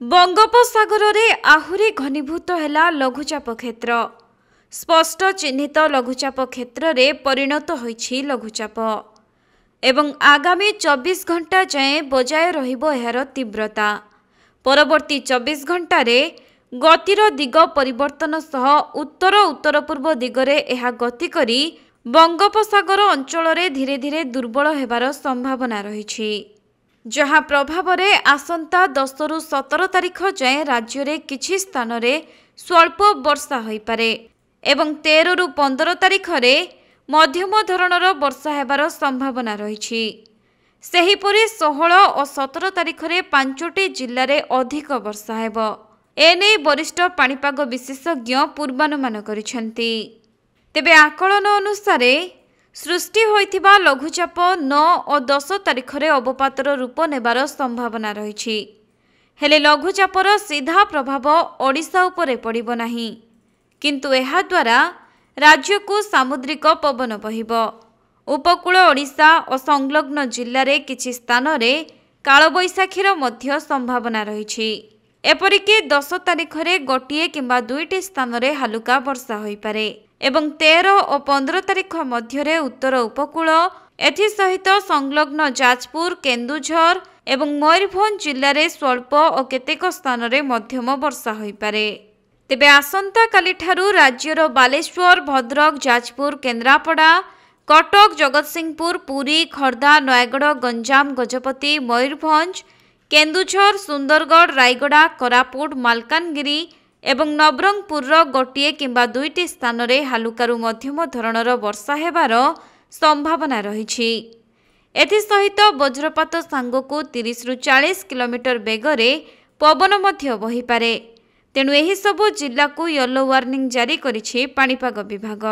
बंगोपसागर रे आहुरी घनीभूत है लघुचाप क्षेत्र। स्पष्ट चिन्हित लघुचाप क्षेत्र रे परिणत होइछि लघुचाप एवं आगामी 24 घंटा जाए बजाय रहिबो एहार तीव्रता। परवर्ती 24 घंटा रे गतिर दिग परिवर्तन सह उत्तर उत्तर पूर्व दिगरे एहा गति करी बंगोपसागर अंचल रे धीरे धीरे दुर्बल हेबार संभावना रहिछि, जहाँ प्रभाव रे आसंता 10 रु 17 तारिख जाए राज्य रे किछि स्थान रे स्वल्प वर्षा होई पारे एवं 13 रु 15 तारिख रे मध्यम धरणर वर्षा हेबार संभावना रहिछि। सेहीपरि 16 और 17 तारिख रे 5टी जिल्ला रे अधिक वर्षा हेबो। एने वरिष्ठ पाणीपाग विशेषज्ञ पूर्वानुमान करिसेंती। तेबे आकलन अनुसार सृष्टि होइथिबा लघुचाप 9 और 10 तारिख रे अवपातर रूप नेबार संभावना रहिछि। हेले लघुचापर सीधा प्रभाव ओडिशा उपरे पड़िबो नाही, किंतु एहा द्वारा राज्य को सामुद्रिक पवन बहिबो। उपकूल ओडिशा और संलग्न जिल्ला रे किछि स्थान रे कालबैशाखीर मध्य संभावना रहिछि। एपरिके 10 तारिख रे गोटिए किंबा 2टी स्थान रे हालुका वर्षा होई पारे एवं 13 और 15 तारिख मध्य रे उत्तर उपकूल एथि सहित संलग्न जाजपुर, केन्दुझर एवं मयूरभंज जिल्ला रे स्वल्प और केतेक स्थान रे मध्यम वर्षा होई पारे। तेबे आसंता काली ठारू राज्यर बालेश्वर, भद्रक, जाजपुर, केन्द्रापड़ा, कटक, जगतसिंहपुर, पुरी, खर्दा, नयगढ़, गंजाम, गजपति, मयूरभंज, केन्दुझर, सुंदरगढ़, रायगड़ा, कोरापुट, मालकानगिरी एवं नवरंगपुर गोटिए किंबा 2टी स्थान रे हालुकारु मध्यम धरणर वर्षा हेबार संभावना रहिछि। एथि सहित वज्रपात सांगको 30 रु 40 किलोमीटर बेगरे पवन मध्य बहि पारे। तेणु एही सबु जिल्ला को येलो वार्निंग जारी करिछि पाणीपाग विभाग।